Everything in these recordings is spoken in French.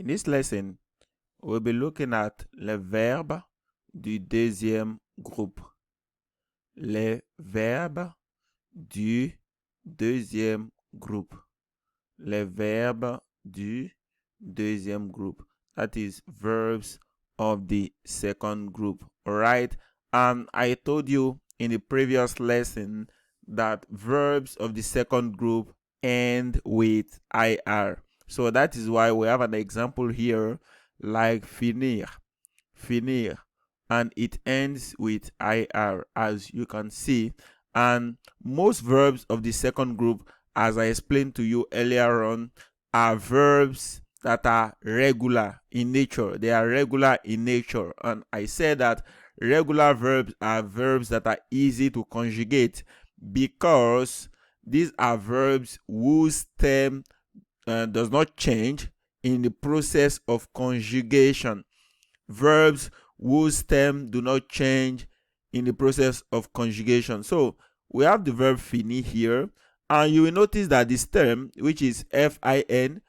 this lesson, we'll be looking at les verbes du deuxième groupe. Les verbes du deuxième groupe. Les verbes du deuxième groupe. That is verbs of the second group. All right. I told you in the previous lesson that verbs of the second group end with IR. So that is why we have an example here like finir, finir, and it ends with IR, as you can see. And most verbs of the second group, as I explained to you earlier on, are verbs that are regular in nature. They are regular in nature. And I said that regular verbs are verbs that are easy to conjugate because these are verbs whose stem does not change in the process of conjugation. Verbs whose stem do not change in the process of conjugation. So we have the verb finir here, and you will notice that the stem, which is fin,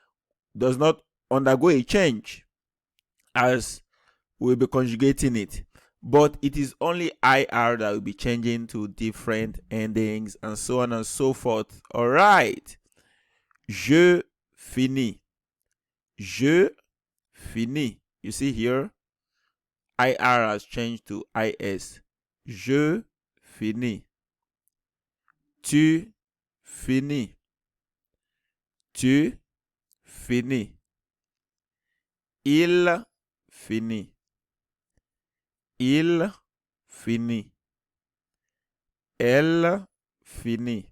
does not undergo a change as we'll be conjugating it, but it is only IR that will be changing to different endings and so on and so forth. All right. Je finis. Je finis. You see here, IR has changed to IS. Je finis. Tu finis. Tu finis. Il finit. Il finit. Elle finit.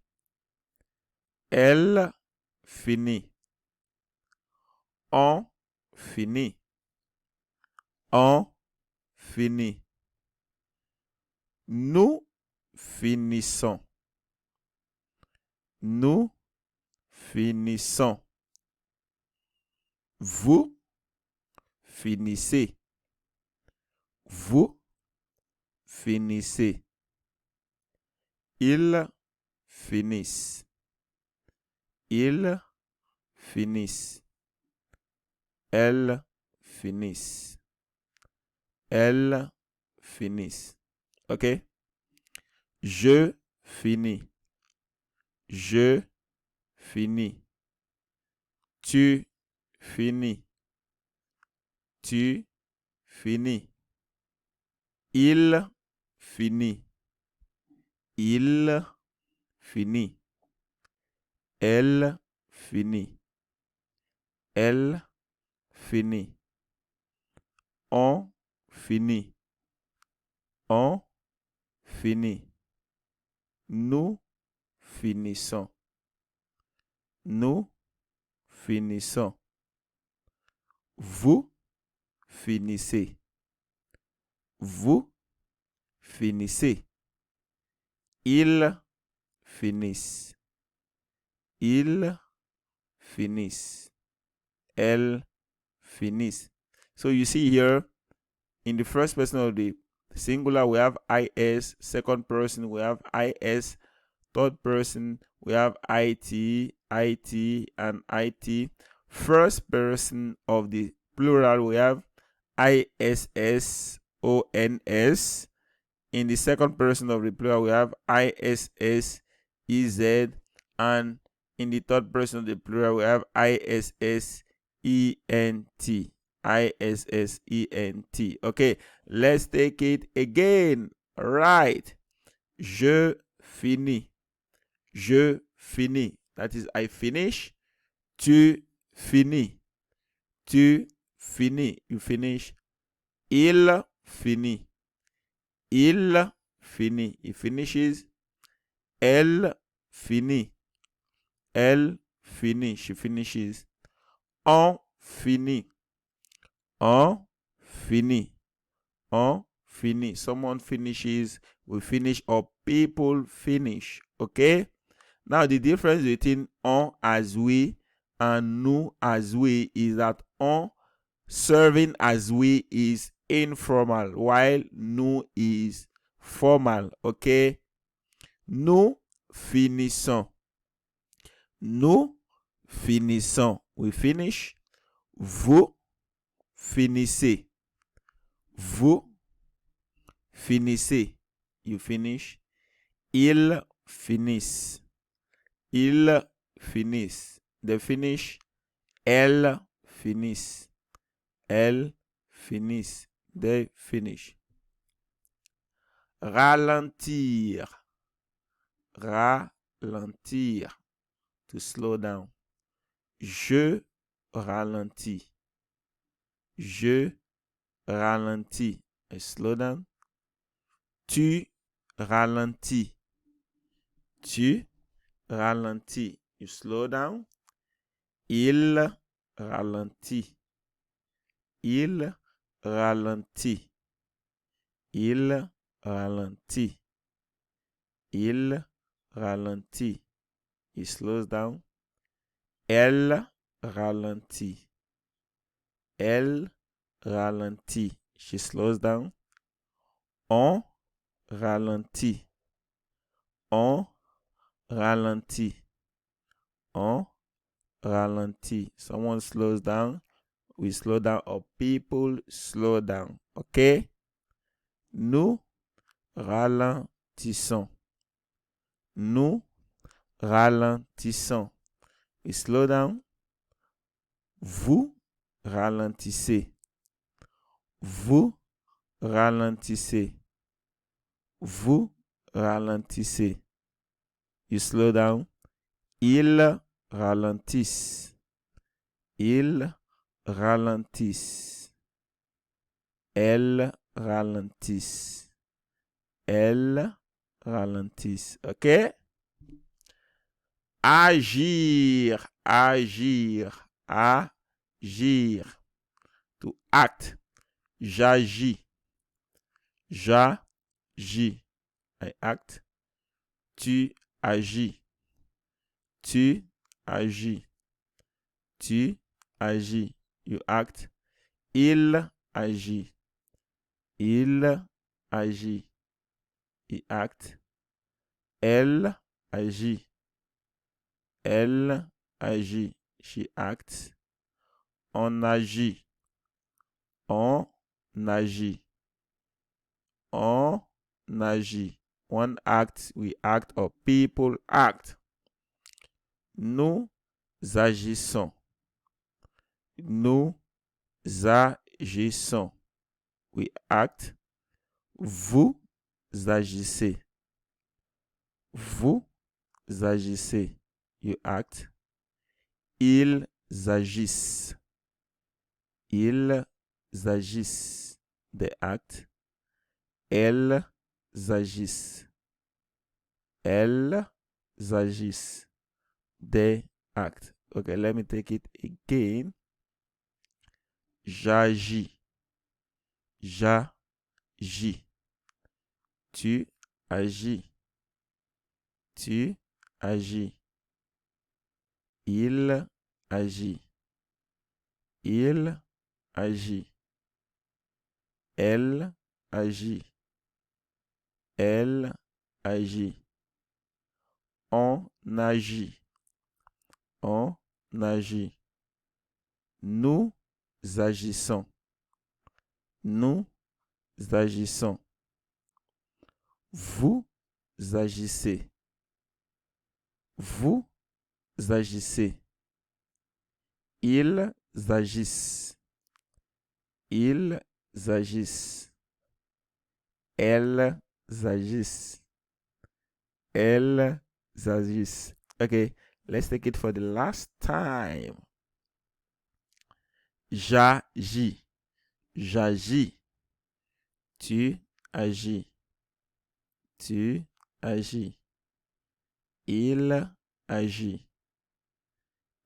Elle finit. On finit. On finit. Nous finissons. Nous finissons. Vous finissez. Vous finissez. Ils finissent. Ils finissent. Elles finissent. Elles finissent. OK? Je finis. Je finis. Tu finis. Tu finis. Il finit. Il finit. Elle finit. Elle finit. On finit. On finit. Nous finissons. Nous finissons. Vous finissez. Vous finissez. Ils finissent. Ils finissent. Elles finissent. So you see here, in the first person of the singular, we have IS. Second person, we have IS. Third person, we have IT, IT, and IT. First person of the plural, we have ISS, ONS. In the second person of the plural, we have ISS, EZ. And in the third person of the plural, we have ISS, ENT. ISS, ENT. Okay, let's take it again. Right. Je finis. Je finis. That is, I finish. Tu finis. Tu finis. You finish. Il finit. Il finit. He finishes. Elle finit. Elle finit. She finishes. On finit. On finit. On finit. Someone finishes. We finish, or people finish. Okay? Now, the difference between on as we and nous as we is that on serving as we is informal, while nous is formal. Okay? Nous finissons. Nous finissons. We finish. Vous finissez. Vous finissez. You finish. Ils finissent. Ils finissent. They finish. Elles finissent. Elles finissent. They finish. Ralentir. Ralentir. To slow down. Je ralentis. Je ralentis. I slow down. Tu ralentis. Tu ralentis. You slow down. Il ralentit. Il ralentit. Il ralentit. Il ralentit. He slows down. Elle ralentit. Elle ralentit. She slows down. On ralentit. On ralentit. On ralentit. Someone slows down. We slow down, or people slow down. OK? Nous ralentissons. Nous ralentissons. We slow down. Vous ralentissez. Vous ralentissez. Vous ralentissez. You slow down. Ils ralentissent. Ils ralentissent. Elles ralentissent. Elles ralentissent. OK? Agir. Agir. Agir. To act. J'agis. J'agis. I act. Tu agis. Tu agis. Tu agis. You act. Il agit. Il agit. He act. Elle agit. Elle agit. She acts. On agit. On agit. On agit. One acts, we act, or people act. Nous agissons. Nous agissons. We act. Vous agissez. Vous agissez. You act. Ils agissent. Ils agissent. They act. Elles agissent. Elles agissent. They act. Okay, let me take it again. J'agis. J'agis. Tu agis. Tu agis. Il agit. Il agit. Elle agit. Elle agit. On agit. On agit. Nous agissons. Nous agissons. Vous agissez. Vous agissez. Ils agissent. Ils agissent. Elles agissent. Elles agissent. Okay, let's take it for the last time. J'agis. J'agis. Tu agis. Tu agis. Il agit.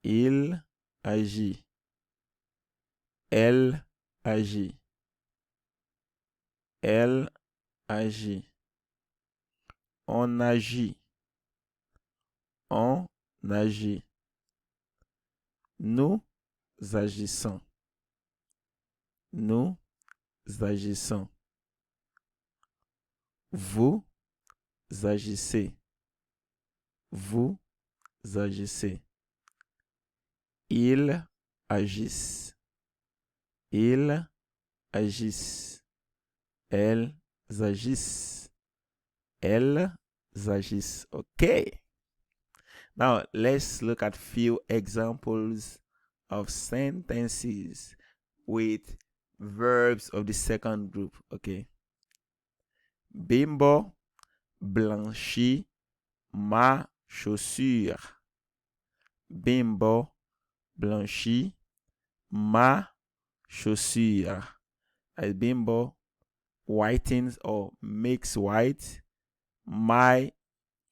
Il agit. Elle agit. Elle agit. On agit. On agit. Nous agissons. Nous agissons. Vous agissez. Vous agissez. Ils agissent. Ils agissent. Elles agissent. Elles agissent. Okay. Now, let's look at few examples of sentences with verbs of the second group. Okay. Bimbo blanchit ma chaussure. Bimbo blanchit ma chaussure. As Bimbo whitens or makes white my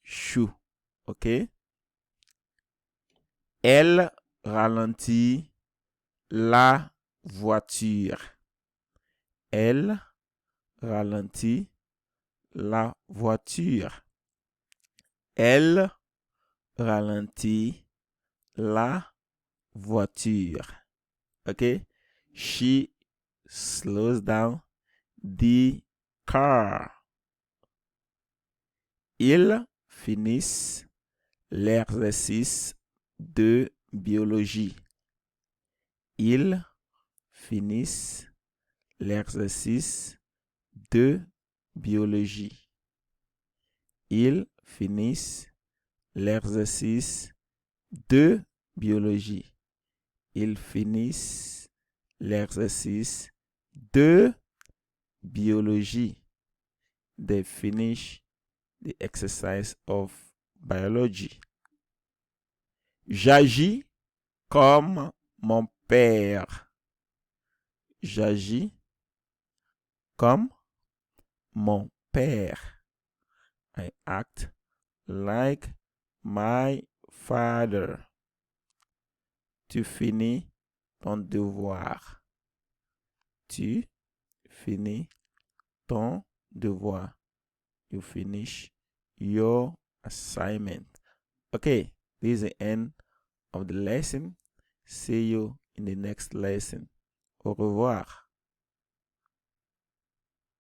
shoe. Okay. Elle ralentit la voiture. Elle ralentit la voiture. Elle ralentit la voiture. Okay? She slows down the car. Ils finissent l'exercice de biologie. Ils finissent l'exercice de biologie. Ils finissent l'exercice de biologie. Ils finissent l'exercice de biologie. They finish the exercise of biology. J'agis comme mon père. J'agis comme mon père. I act like my father. Tu finis ton devoir. Tu finis ton devoir. You finish your assignment. Okay, this is the end of the lesson. See you in the next lesson. Au revoir.